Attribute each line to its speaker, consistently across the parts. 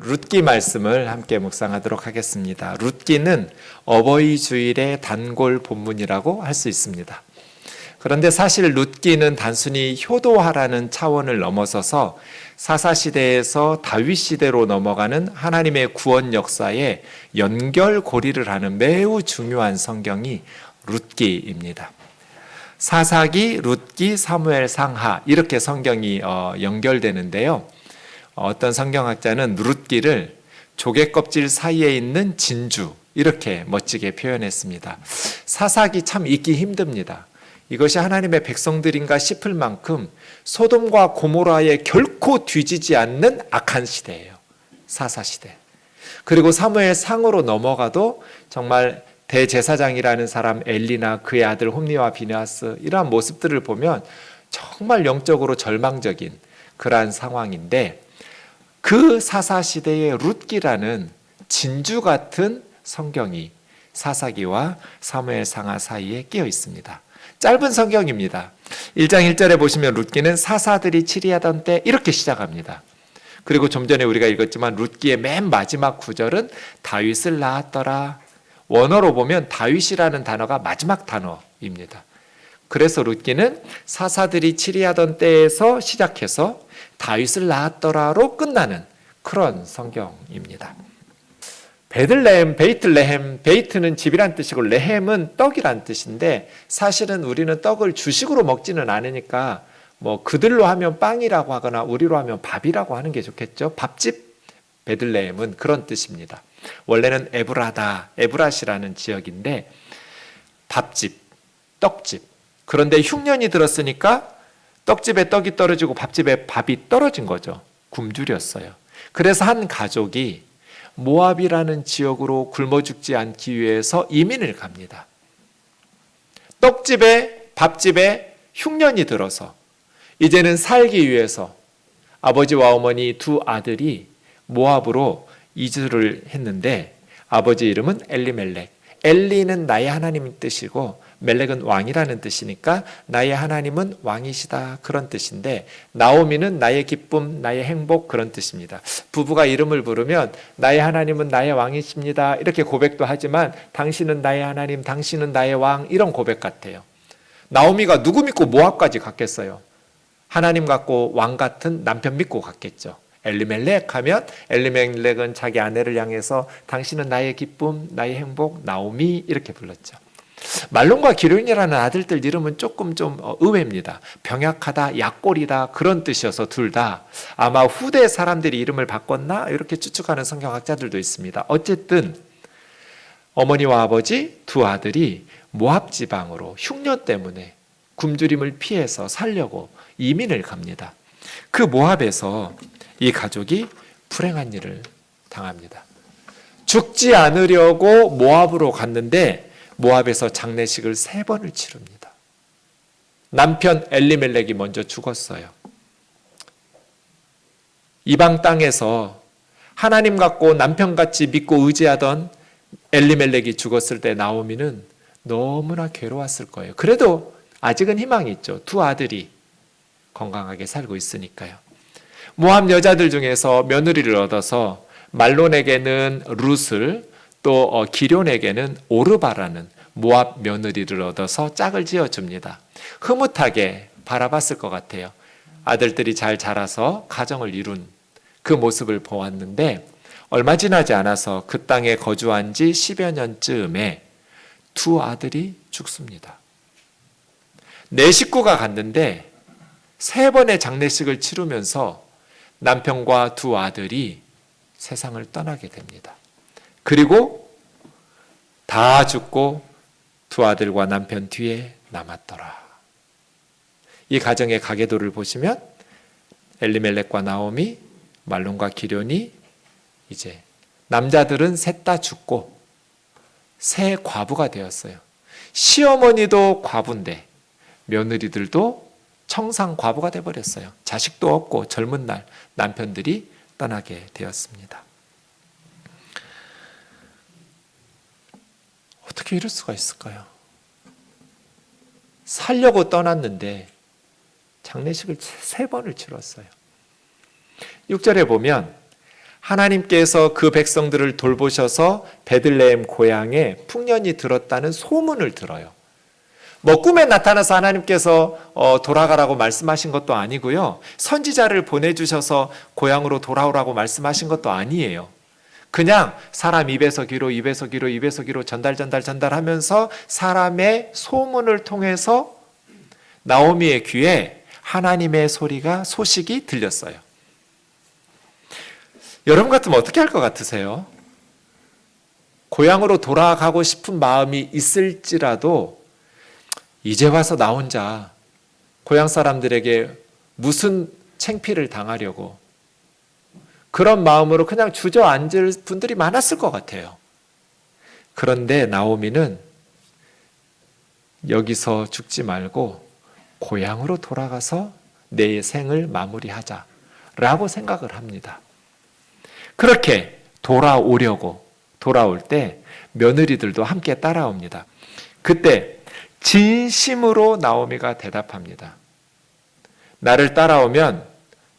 Speaker 1: 룻기 말씀을 함께 묵상하도록 하겠습니다. 룻기는 어버이 주일의 단골 본문이라고 할 수 있습니다. 그런데 사실 룻기는 단순히 효도하라는 차원을 넘어서서 사사시대에서 다윗시대로 넘어가는 하나님의 구원 역사에 연결고리를 하는 매우 중요한 성경이 룻기입니다. 사사기, 룻기, 사무엘, 상하 이렇게 성경이 연결되는데요. 어떤 성경학자는 룻기를 조개 껍질 사이에 있는 진주 이렇게 멋지게 표현했습니다. 사사기 참 읽기 힘듭니다. 이것이 하나님의 백성들인가 싶을 만큼 소돔과 고모라에 결코 뒤지지 않는 악한 시대예요. 사사시대. 그리고 사무엘 상으로 넘어가도 정말 대제사장이라는 사람 엘리나 그의 아들 홈니와 비느하스 이러한 모습들을 보면 정말 영적으로 절망적인 그러한 상황인데 그 사사시대의 룻기라는 진주 같은 성경이 사사기와 사무엘 상하 사이에 끼어 있습니다. 짧은 성경입니다. 1장 1절에 보시면 룻기는 사사들이 치리하던 때 이렇게 시작합니다. 그리고 좀 전에 우리가 읽었지만 룻기의 맨 마지막 구절은 다윗을 낳았더라. 원어로 보면 다윗이라는 단어가 마지막 단어입니다. 그래서 룻기는 사사들이 치리하던 때에서 시작해서 다윗을 낳았더라로 끝나는 그런 성경입니다. 베들레헴, 베이틀레헴, 베이트는 집이란 뜻이고 레헴은 떡이란 뜻인데 사실은 우리는 떡을 주식으로 먹지는 않으니까 뭐 그들로 하면 빵이라고 하거나 우리로 하면 밥이라고 하는 게 좋겠죠. 밥집, 베들레헴은 그런 뜻입니다. 원래는 에브라다, 에브라시라는 지역인데 밥집, 떡집. 그런데 흉년이 들었으니까 떡집에 떡이 떨어지고 밥집에 밥이 떨어진 거죠. 굶주렸어요. 그래서 한 가족이 모압이라는 지역으로 굶어 죽지 않기 위해서 이민을 갑니다. 떡집에 밥집에 흉년이 들어서 이제는 살기 위해서 아버지와 어머니 두 아들이 모압으로 이주를 했는데 아버지 이름은 엘리멜렉. 엘리는 나의 하나님인 뜻이고 멜렉은 왕이라는 뜻이니까 나의 하나님은 왕이시다 그런 뜻인데 나오미는 나의 기쁨, 나의 행복 그런 뜻입니다. 부부가 이름을 부르면 나의 하나님은 나의 왕이십니다 이렇게 고백도 하지만 당신은 나의 하나님, 당신은 나의 왕 이런 고백 같아요. 나오미가 누구 믿고 모압까지 갔겠어요? 하나님 같고 왕 같은 남편 믿고 갔겠죠. 엘리멜렉 하면 엘리멜렉은 자기 아내를 향해서 당신은 나의 기쁨, 나의 행복, 나오미 이렇게 불렀죠. 말론과 기련이라는 아들들 이름은 조금 좀 의외입니다. 병약하다, 약골이다 그런 뜻이어서 둘 다 아마 후대 사람들이 이름을 바꿨나 이렇게 추측하는 성경학자들도 있습니다. 어쨌든 어머니와 아버지 두 아들이 모압 지방으로 흉년 때문에 굶주림을 피해서 살려고 이민을 갑니다. 그 모압에서 이 가족이 불행한 일을 당합니다. 죽지 않으려고 모압으로 갔는데 모압에서 장례식을 3번을 치릅니다. 남편 엘리멜렉이 먼저 죽었어요. 이방 땅에서 하나님 같고 남편같이 믿고 의지하던 엘리멜렉이 죽었을 때 나오미는 너무나 괴로웠을 거예요. 그래도 아직은 희망이 있죠. 두 아들이 건강하게 살고 있으니까요. 모압 여자들 중에서 며느리를 얻어서 말론에게는 룻을 또 기련에게는 오르바라는 모압 며느리를 얻어서 짝을 지어줍니다. 흐뭇하게 바라봤을 것 같아요. 아들들이 잘 자라서 가정을 이룬 그 모습을 보았는데 얼마 지나지 않아서 그 땅에 거주한 지 10여 년쯤에 두 아들이 죽습니다. 네 식구가 갔는데 3번의 장례식을 치르면서 남편과 두 아들이 세상을 떠나게 됩니다. 그리고 다 죽고 두 아들과 남편 뒤에 남았더라. 이 가정의 가계도를 보시면 엘리멜렉과 나오미, 말론과 기련이 이제 남자들은 셋 다 죽고 새 과부가 되었어요. 시어머니도 과부인데 며느리들도 청상 과부가 되어버렸어요. 자식도 없고 젊은 날 남편들이 떠나게 되었습니다. 어떻게 이럴 수가 있을까요? 살려고 떠났는데 장례식을 3번을 치렀어요. 6절에 보면 하나님께서 그 백성들을 돌보셔서 베들레헴 고향에 풍년이 들었다는 소문을 들어요. 뭐 꿈에 나타나서 하나님께서 돌아가라고 말씀하신 것도 아니고요. 선지자를 보내주셔서 고향으로 돌아오라고 말씀하신 것도 아니에요. 그냥 사람 입에서 귀로 입에서 귀로 입에서 귀로 전달하면서 사람의 소문을 통해서 나오미의 귀에 하나님의 소식이 들렸어요. 여러분 같으면 어떻게 할 것 같으세요? 고향으로 돌아가고 싶은 마음이 있을지라도 이제 와서 나 혼자 고향 사람들에게 무슨 창피를 당하려고 그런 마음으로 그냥 주저앉을 분들이 많았을 것 같아요. 그런데 나오미는 여기서 죽지 말고 고향으로 돌아가서 내 생을 마무리하자라고 생각을 합니다. 그렇게 돌아올 때 며느리들도 함께 따라옵니다. 그때 진심으로 나오미가 대답합니다. 나를 따라오면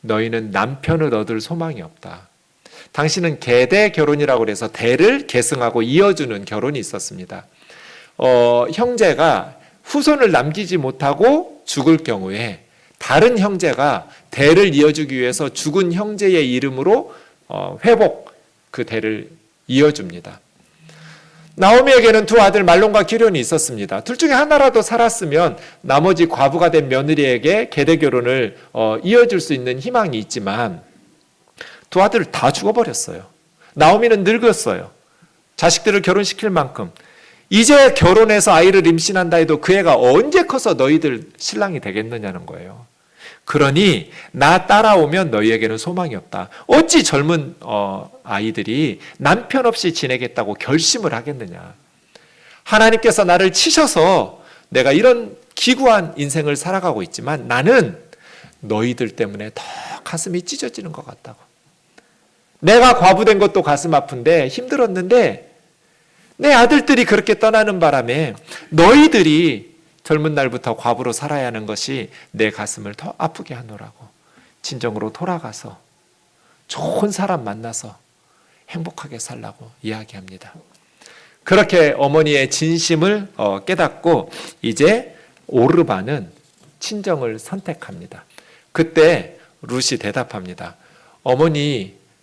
Speaker 1: 너희는 남편을 얻을 소망이 없다. 당신은 계대 결혼이라고 해서 대를 계승하고 이어주는 결혼이 있었습니다. 형제가 후손을 남기지 못하고 죽을 경우에 다른 형제가 대를 이어주기 위해서 죽은 형제의 이름으로 그 대를 이어줍니다. 나오미에게는 두 아들 말론과 기련이 있었습니다. 둘 중에 하나라도 살았으면 나머지 과부가 된 며느리에게 계대 결혼을 이어줄 수 있는 희망이 있지만 두 아들을 다 죽어버렸어요. 나오미는 늙었어요. 자식들을 결혼시킬 만큼. 이제 결혼해서 아이를 임신한다 해도 그 애가 언제 커서 너희들 신랑이 되겠느냐는 거예요. 그러니 나 따라오면 너희에게는 소망이 없다. 어찌 젊은 아이들이 남편 없이 지내겠다고 결심을 하겠느냐. 하나님께서 나를 치셔서 내가 이런 기구한 인생을 살아가고 있지만 나는 너희들 때문에 더 가슴이 찢어지는 것 같다고. 내가 과부된 것도 가슴 아픈데 힘들었는데 내 아들들이 그렇게 떠나는 바람에 너희들이 젊은 날부터 과부로 살아야 하는 것이 내 가슴을 더 아프게 하노라고. 진정으로 돌아가서 좋은 사람 만나서 행복하게 살라고 이야기합니다. 그렇게 어머니의 진심을 깨닫고 이제 오르바는 친정을 선택합니다. 그때 룻이 대답합니다.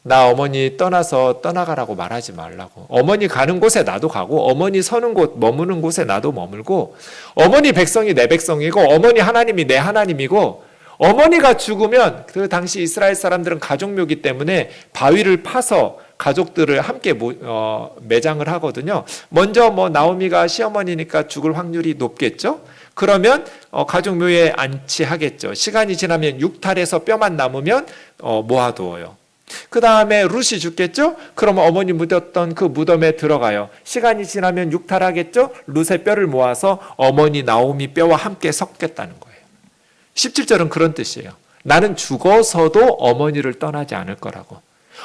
Speaker 1: 나 어머니 떠나가라고 말하지 말라고. 어머니 가는 곳에 나도 가고 어머니 서는 곳 머무는 곳에 나도 머물고 어머니 백성이 내 백성이고 어머니 하나님이 내 하나님이고 어머니가 죽으면 그 당시 이스라엘 사람들은 가족묘기 때문에 바위를 파서 가족들을 함께 매장을 하거든요. 먼저 나오미가 시어머니니까 죽을 확률이 높겠죠. 그러면 가족묘에 안치하겠죠. 시간이 지나면 육탈해서 뼈만 남으면 모아두어요. 그 다음에 룻이 죽겠죠? 그러면 어머니 묻었던 그 무덤에 들어가요. 시간이 지나면 육탈하겠죠? 룻의 뼈를 모아서 어머니 나오미 뼈와 함께 섞겠다는 거예요. 17절은 그런 뜻이에요. 나는 죽어서도 어머니를 떠나지 않을 거라고.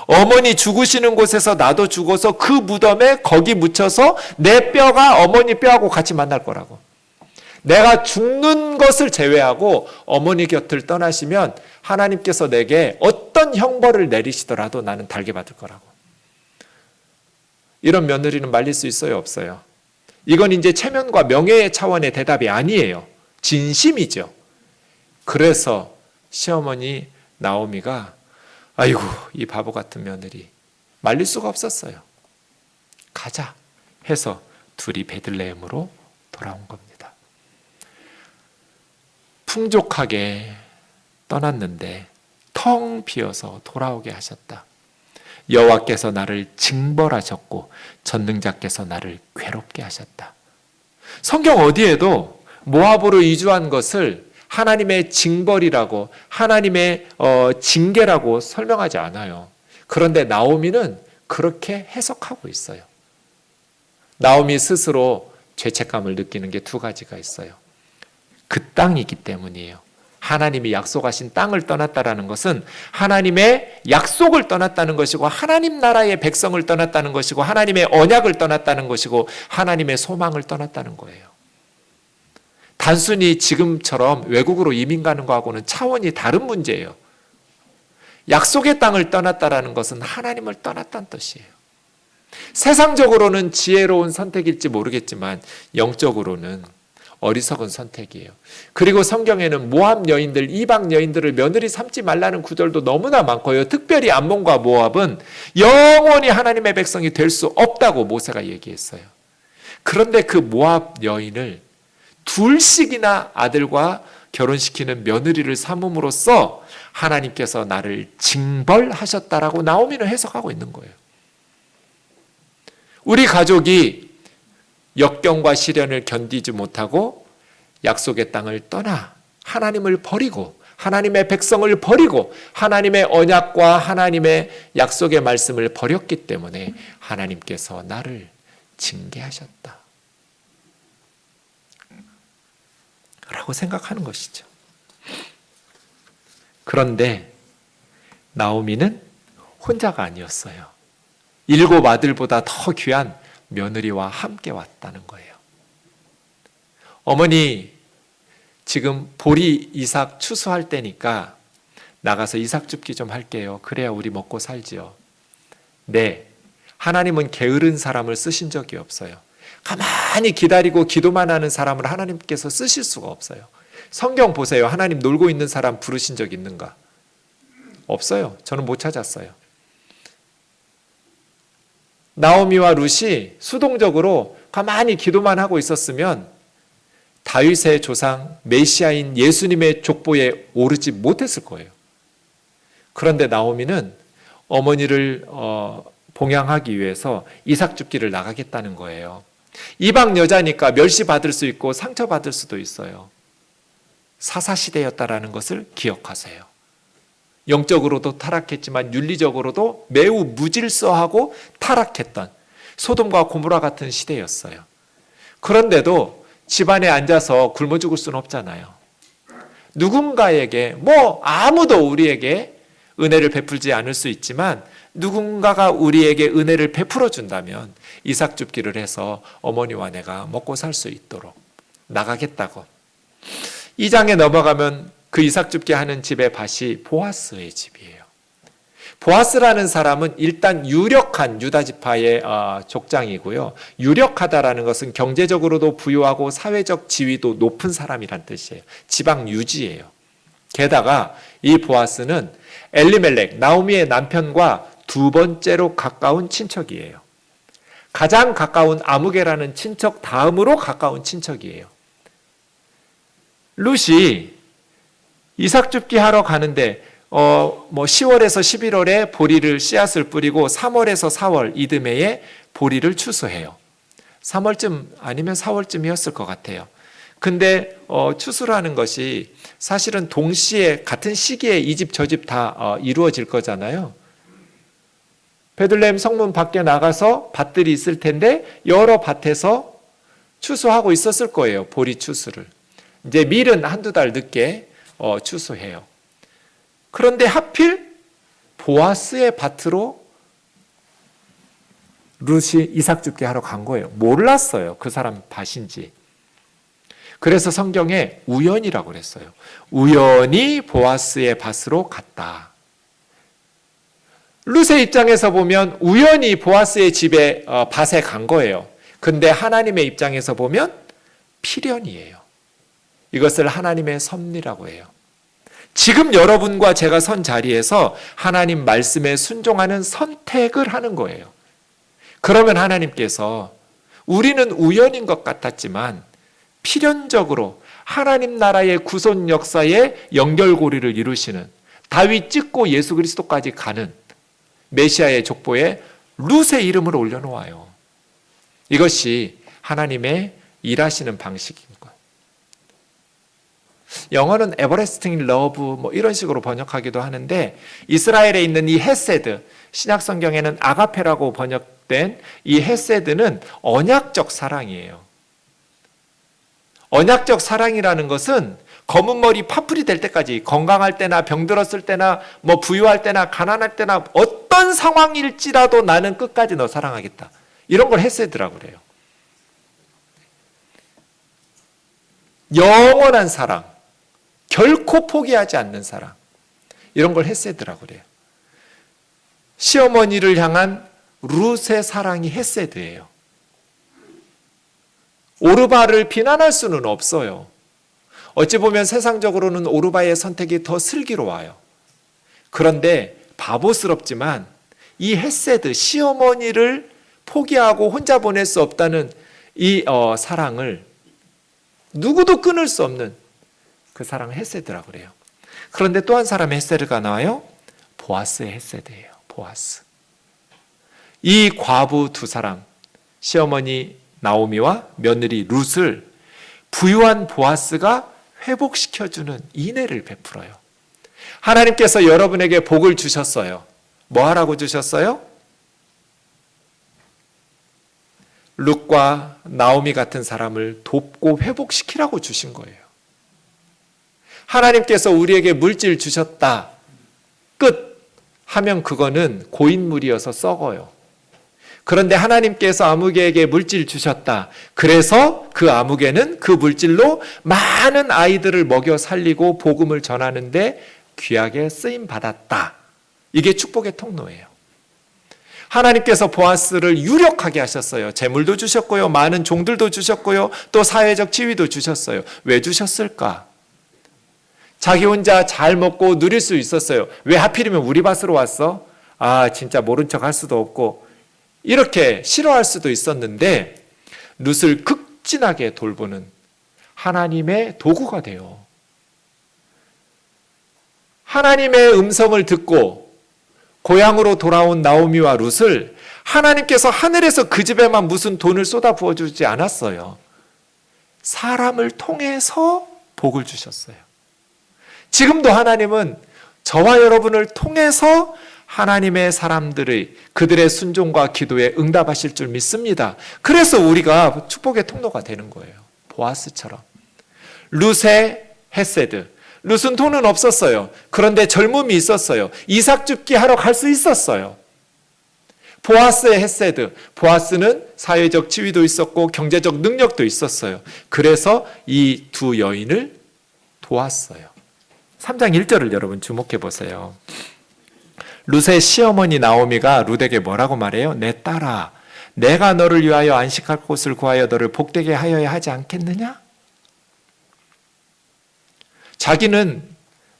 Speaker 1: 어머니 죽으시는 곳에서 나도 죽어서 그 무덤에 거기 묻혀서 내 뼈가 어머니 뼈하고 같이 만날 거라고. 내가 죽는 것을 제외하고 어머니 곁을 떠나시면 하나님께서 내게 어떤 형벌을 내리시더라도 나는 달게 받을 거라고. 이런 며느리는 말릴 수 있어요, 없어요? 이건 이제 체면과 명예의 차원의 대답이 아니에요. 진심이죠. 그래서 시어머니 나오미가 아이고 이 바보 같은 며느리 말릴 수가 없었어요. 가자 해서 둘이 베들레헴으로 돌아온 겁니다. 풍족하게 떠났는데 텅 비어서 돌아오게 하셨다. 여호와께서 나를 징벌하셨고 전능자께서 나를 괴롭게 하셨다. 성경 어디에도 모압으로 이주한 것을 하나님의 징벌이라고 하나님의 징계라고 설명하지 않아요. 그런데 나오미는 그렇게 해석하고 있어요. 나오미 스스로 죄책감을 느끼는 게 두 가지가 있어요. 그 땅이기 때문이에요. 하나님이 약속하신 땅을 떠났다라는 것은 하나님의 약속을 떠났다는 것이고 하나님 나라의 백성을 떠났다는 것이고 하나님의 언약을 떠났다는 것이고 하나님의 소망을 떠났다는 거예요. 단순히 지금처럼 외국으로 이민 가는 거하고는 차원이 다른 문제예요. 약속의 땅을 떠났다라는 것은 하나님을 떠났다는 뜻이에요. 세상적으로는 지혜로운 선택일지 모르겠지만 영적으로는 어리석은 선택이에요. 그리고 성경에는 모압 여인들, 이방 여인들을 며느리 삼지 말라는 구절도 너무나 많고요. 특별히 암몬과 모압은 영원히 하나님의 백성이 될 수 없다고 모세가 얘기했어요. 그런데 그 모압 여인을 둘씩이나 아들과 결혼시키는 며느리를 삼음으로써 하나님께서 나를 징벌하셨다라고 나오미는 해석하고 있는 거예요. 우리 가족이 역경과 시련을 견디지 못하고 약속의 땅을 떠나 하나님을 버리고 하나님의 백성을 버리고 하나님의 언약과 하나님의 약속의 말씀을 버렸기 때문에 하나님께서 나를 징계하셨다 라고 생각하는 것이죠. 그런데 나오미는 혼자가 아니었어요. 7 아들보다 더 귀한 며느리와 함께 왔다는 거예요. 어머니, 지금 보리 이삭 추수할 때니까 나가서 이삭 줍기 좀 할게요. 그래야 우리 먹고 살지요. 네, 하나님은 게으른 사람을 쓰신 적이 없어요. 가만히 기다리고 기도만 하는 사람을 하나님께서 쓰실 수가 없어요. 성경 보세요. 하나님 놀고 있는 사람 부르신 적 있는가? 없어요. 저는 못 찾았어요. 나오미와 룻이 수동적으로 가만히 기도만 하고 있었으면 다윗의 조상 메시아인 예수님의 족보에 오르지 못했을 거예요. 그런데 나오미는 어머니를 봉양하기 위해서 이삭 줍기를 나가겠다는 거예요. 이방 여자니까 멸시받을 수 있고 상처받을 수도 있어요. 사사시대였다라는 것을 기억하세요. 영적으로도 타락했지만 윤리적으로도 매우 무질서하고 타락했던 소돔과 고모라 같은 시대였어요. 그런데도 집안에 앉아서 굶어 죽을 수는 없잖아요. 누군가에게 아무도 우리에게 은혜를 베풀지 않을 수 있지만 누군가가 우리에게 은혜를 베풀어 준다면 이삭 줍기를 해서 어머니와 내가 먹고 살 수 있도록 나가겠다고. 2장에 넘어가면 그 이삭 줍기 하는 집의 밭이 보아스의 집이에요. 보아스라는 사람은 일단 유력한 유다 지파의 족장이고요. 유력하다라는 것은 경제적으로도 부유하고 사회적 지위도 높은 사람이란 뜻이에요. 지방 유지예요. 게다가 이 보아스는 엘리멜렉, 나오미의 남편과 2번째로 가까운 친척이에요. 가장 가까운 아무개라는 친척 다음으로 가까운 친척이에요. 룻이 이삭 줍기 하러 가는데 10월에서 11월에 보리를 씨앗을 뿌리고 3월에서 4월 이듬해에 보리를 추수해요. 3월쯤 아니면 4월쯤이었을 것 같아요. 근데 추수라는 것이 사실은 동시에 같은 시기에 이 집 저 집 다 이루어질 거잖아요. 베들레헴 성문 밖에 나가서 밭들이 있을 텐데 여러 밭에서 추수하고 있었을 거예요. 보리 추수를. 이제 밀은 한두 달 늦게 추수해요. 그런데 하필 보아스의 밭으로 룻이 이삭 줍기 하러 간 거예요. 몰랐어요. 그 사람 밭인지. 그래서 성경에 우연이라고 그랬어요. 우연히 보아스의 밭으로 갔다. 룻의 입장에서 보면 우연히 보아스의 집에 밭에 간 거예요. 근데 하나님의 입장에서 보면 필연이에요. 이것을 하나님의 섭리라고 해요. 지금 여러분과 제가 선 자리에서 하나님 말씀에 순종하는 선택을 하는 거예요. 그러면 하나님께서 우리는 우연인 것 같았지만 필연적으로 하나님 나라의 구속 역사의 연결고리를 이루시는 다윗 찍고 예수 그리스도까지 가는 메시아의 족보에 룻의 이름을 올려놓아요. 이것이 하나님의 일하시는 방식인 거예요. 영어는 에버레스팅 러브 이런 식으로 번역하기도 하는데 이스라엘에 있는 이 헤세드, 신약 성경에는 아가페라고 번역된 이 헤세드는 언약적 사랑이에요. 언약적 사랑이라는 것은 검은 머리 파풀이 될 때까지 건강할 때나 병들었을 때나 부유할 때나 가난할 때나 어떤 상황일지라도 나는 끝까지 너 사랑하겠다. 이런 걸 헤세드라고 그래요. 영원한 사랑, 결코 포기하지 않는 사랑. 이런 걸 헤세드라고 그래요. 시어머니를 향한 룻의 사랑이 헤세드예요. 오르바를 비난할 수는 없어요. 어찌 보면 세상적으로는 오르바의 선택이 더 슬기로워요. 그런데 바보스럽지만 이 헤세드, 시어머니를 포기하고 혼자 보낼 수 없다는 이 사랑을 누구도 끊을 수 없는 그 사랑을 헤세드라고 그래요. 그런데 또 한 사람의 헤세드가 나와요. 보아스의 헤세드예요. 보아스. 이 과부 두 사람, 시어머니 나오미와 며느리 룻을 부유한 보아스가 회복시켜주는 인애를 베풀어요. 하나님께서 여러분에게 복을 주셨어요. 뭐 하라고 주셨어요? 룻과 나오미 같은 사람을 돕고 회복시키라고 주신 거예요. 하나님께서 우리에게 물질 주셨다. 끝 하면 그거는 고인물이어서 썩어요. 그런데 하나님께서 아무개에게 물질 주셨다. 그래서 그 아무개는 그 물질로 많은 아이들을 먹여 살리고 복음을 전하는데 귀하게 쓰임 받았다. 이게 축복의 통로예요. 하나님께서 보아스를 유력하게 하셨어요. 재물도 주셨고요. 많은 종들도 주셨고요. 또 사회적 지위도 주셨어요. 왜 주셨을까? 자기 혼자 잘 먹고 누릴 수 있었어요. 왜 하필이면 우리 밭으로 왔어? 아, 진짜 모른 척 할 수도 없고 이렇게 싫어할 수도 있었는데 룻을 극진하게 돌보는 하나님의 도구가 돼요. 하나님의 음성을 듣고 고향으로 돌아온 나오미와 룻을 하나님께서 하늘에서 그 집에만 무슨 돈을 쏟아 부어주지 않았어요. 사람을 통해서 복을 주셨어요. 지금도 하나님은 저와 여러분을 통해서 하나님의 사람들의 그들의 순종과 기도에 응답하실 줄 믿습니다. 그래서 우리가 축복의 통로가 되는 거예요. 보아스처럼. 룻의 헤세드. 룻은 돈은 없었어요. 그런데 젊음이 있었어요. 이삭 줍기 하러 갈 수 있었어요. 보아스의 헤세드. 보아스는 사회적 지위도 있었고 경제적 능력도 있었어요. 그래서 이 두 여인을 도왔어요. 3장 1절을 여러분 주목해 보세요. 룻의 시어머니 나오미가 룻에게 뭐라고 말해요? 내 딸아, 내가 너를 위하여 안식할 곳을 구하여 너를 복되게 하여야 하지 않겠느냐? 자기는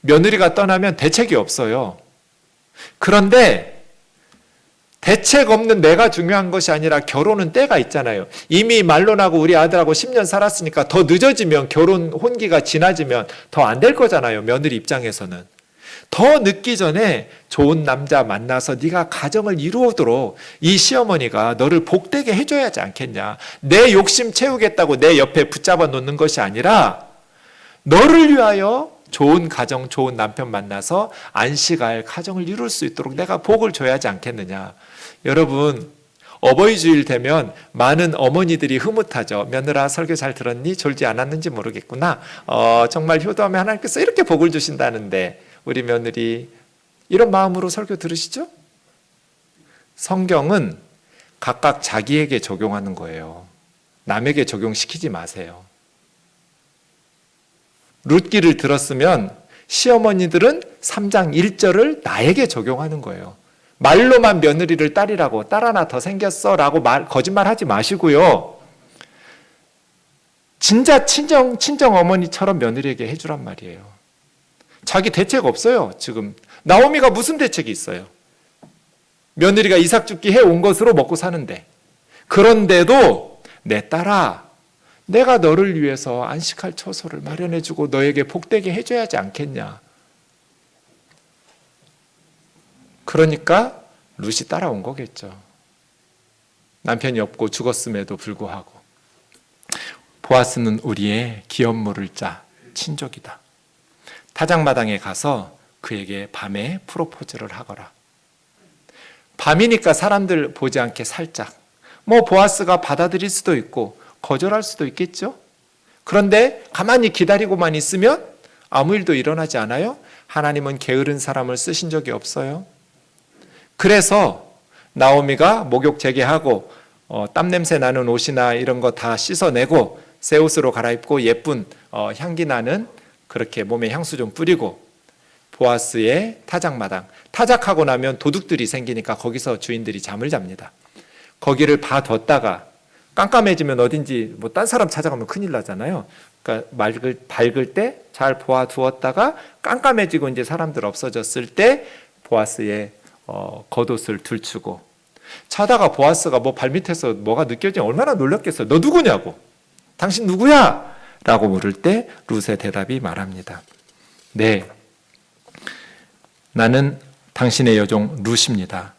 Speaker 1: 며느리가 떠나면 대책이 없어요. 그런데 대책 없는 내가 중요한 것이 아니라 결혼은 때가 있잖아요. 이미 말론하고 우리 아들하고 10년 살았으니까 더 늦어지면 결혼 혼기가 지나지면 더 안 될 거잖아요. 며느리 입장에서는. 더 늦기 전에 좋은 남자 만나서 네가 가정을 이루도록 이 시어머니가 너를 복되게 해줘야 하지 않겠냐. 내 욕심 채우겠다고 내 옆에 붙잡아 놓는 것이 아니라 너를 위하여 좋은 가정, 좋은 남편 만나서 안식할 가정을 이룰 수 있도록 내가 복을 줘야 하지 않겠느냐. 여러분, 어버이 주일 되면 많은 어머니들이 흐뭇하죠. 며느라 설교 잘 들었니? 졸지 않았는지 모르겠구나. 정말 효도하면 하나님께서 이렇게 복을 주신다는데 우리 며느리 이런 마음으로 설교 들으시죠? 성경은 각각 자기에게 적용하는 거예요. 남에게 적용시키지 마세요. 룻기를 들었으면 시어머니들은 3장 1절을 나에게 적용하는 거예요. 말로만 며느리를 딸이라고 딸 하나 더 생겼어 라고 거짓말하지 마시고요. 진짜 친정 어머니처럼 며느리에게 해주란 말이에요. 자기 대책 없어요. 지금 나오미가 무슨 대책이 있어요? 며느리가 이삭 죽기 해온 것으로 먹고 사는데 그런데도 내 딸아 내가 너를 위해서 안식할 처소를 마련해주고 너에게 복되게 해줘야 하지 않겠냐. 그러니까 룻이 따라온 거겠죠. 남편이 없고 죽었음에도 불구하고. 보아스는 우리의 기업 모를 자 친족이다. 타작마당에 가서 그에게 밤에 프로포즈를 하거라. 밤이니까 사람들 보지 않게 살짝. 보아스가 받아들일 수도 있고 거절할 수도 있겠죠. 그런데 가만히 기다리고만 있으면 아무 일도 일어나지 않아요. 하나님은 게으른 사람을 쓰신 적이 없어요. 그래서 나오미가 목욕 재개하고 땀냄새 나는 옷이나 이런 거 다 씻어내고 새 옷으로 갈아입고 예쁜 향기 나는 그렇게 몸에 향수 좀 뿌리고 보아스의 타작마당. 타작하고 나면 도둑들이 생기니까 거기서 주인들이 잠을 잡니다. 거기를 봐뒀다가 깜깜해지면 어딘지 뭐 딴 사람 찾아가면 큰일 나잖아요. 그러니까 밝을 때 잘 보아두었다가 깜깜해지고 이제 사람들 없어졌을 때 보아스의 겉옷을 들추고 차다가 보아스가 뭐 발밑에서 뭐가 느껴지면 얼마나 놀랐겠어요. 너 누구냐고. 당신 누구야? 라고 물을 때 룻의 대답이 말합니다. 네, 나는 당신의 여종 룻입니다.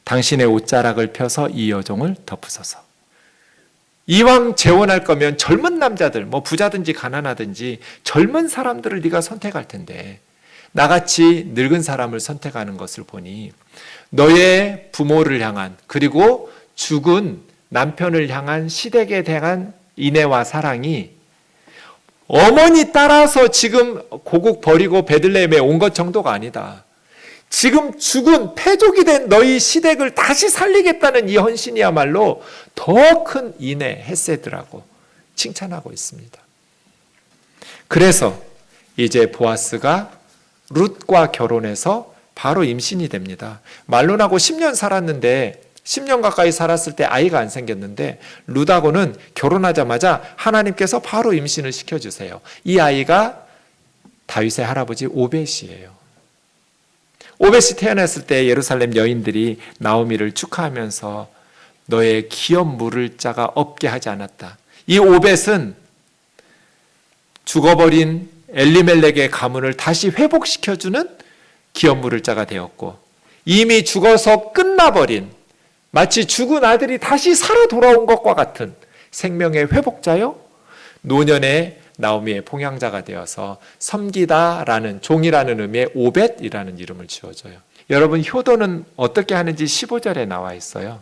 Speaker 1: 당신의 옷자락을 펴서 이 여종을 덮으소서. 이왕 재혼할 거면 젊은 남자들, 뭐 부자든지 가난하든지 젊은 사람들을 네가 선택할 텐데 나같이 늙은 사람을 선택하는 것을 보니 너의 부모를 향한 그리고 죽은 남편을 향한 시댁에 대한 인애와 사랑이 어머니 따라서 지금 고국 버리고 베들레헴에 온 것 정도가 아니다. 지금 죽은 패족이 된 너희 시댁을 다시 살리겠다는 이 헌신이야말로 더 큰 인애, 헤세드라고 칭찬하고 있습니다. 그래서 이제 보아스가 룻과 결혼해서 바로 임신이 됩니다. 말론하고 10년 살았는데 10년 가까이 살았을 때 아이가 안 생겼는데 룻하고는 결혼하자마자 하나님께서 바로 임신을 시켜주세요. 이 아이가 다윗의 할아버지 오벳이에요. 오벳이 태어났을 때 예루살렘 여인들이 나오미를 축하하면서 너의 기업 물을 자가 없게 하지 않았다. 이 오벳은 죽어버린 엘리멜렉의 가문을 다시 회복시켜주는 기업 물을 자가 되었고 이미 죽어서 끝나버린 마치 죽은 아들이 다시 살아 돌아온 것과 같은 생명의 회복자요 노년의 나오미의 봉양자가 되어서 섬기다라는 종이라는 의미의 오벳이라는 이름을 지어줘요. 여러분 효도는 어떻게 하는지 15절에 나와 있어요.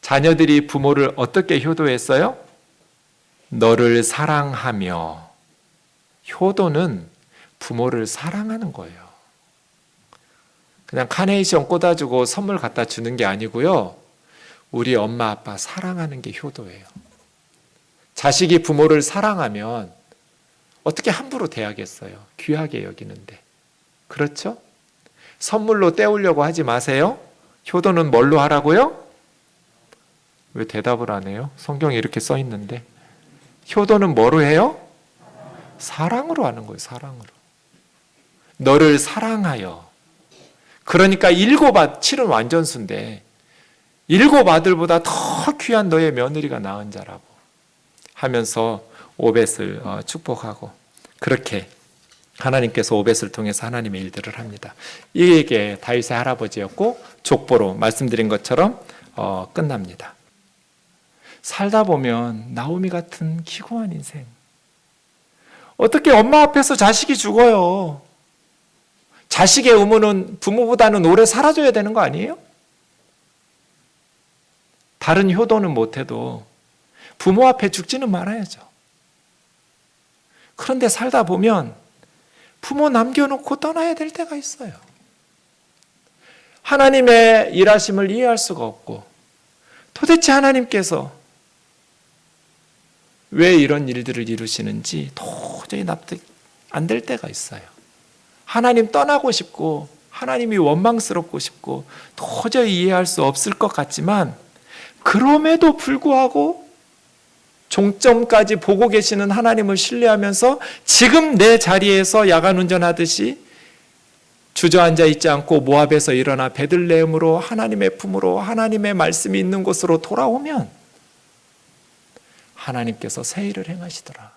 Speaker 1: 자녀들이 부모를 어떻게 효도했어요? 너를 사랑하며. 효도는 부모를 사랑하는 거예요. 그냥 카네이션 꽂아주고 선물 갖다 주는 게 아니고요. 우리 엄마 아빠 사랑하는 게 효도예요. 자식이 부모를 사랑하면 어떻게 함부로 대하겠어요? 귀하게 여기는데. 그렇죠? 선물로 때우려고 하지 마세요. 효도는 뭘로 하라고요? 왜 대답을 안 해요? 성경에 이렇게 써 있는데. 효도는 뭐로 해요? 사랑으로 하는 거예요. 사랑으로. 너를 사랑하여. 그러니까 7은 완전수인데 7 아들보다 더 귀한 너의 며느리가 낳은 자라고 하면서 오벳을 축복하고 그렇게 하나님께서 오벳을 통해서 하나님의 일들을 합니다. 이게 다윗의 할아버지였고 족보로 말씀드린 것처럼 끝납니다. 살다 보면 나오미 같은 기구한 인생. 어떻게 엄마 앞에서 자식이 죽어요? 자식의 의무는 부모보다는 오래 살아줘야 되는 거 아니에요? 다른 효도는 못해도 부모 앞에 죽지는 말아야죠. 그런데 살다 보면 부모 남겨놓고 떠나야 될 때가 있어요. 하나님의 일하심을 이해할 수가 없고 도대체 하나님께서 왜 이런 일들을 이루시는지 도저히 납득 안 될 때가 있어요. 하나님 떠나고 싶고 하나님이 원망스럽고 싶고 도저히 이해할 수 없을 것 같지만 그럼에도 불구하고 종점까지 보고 계시는 하나님을 신뢰하면서 지금 내 자리에서 야간 운전하듯이 주저앉아 있지 않고 모압에서 일어나 베들레헴으로 하나님의 품으로 하나님의 말씀이 있는 곳으로 돌아오면 하나님께서 새 일을 행하시더라.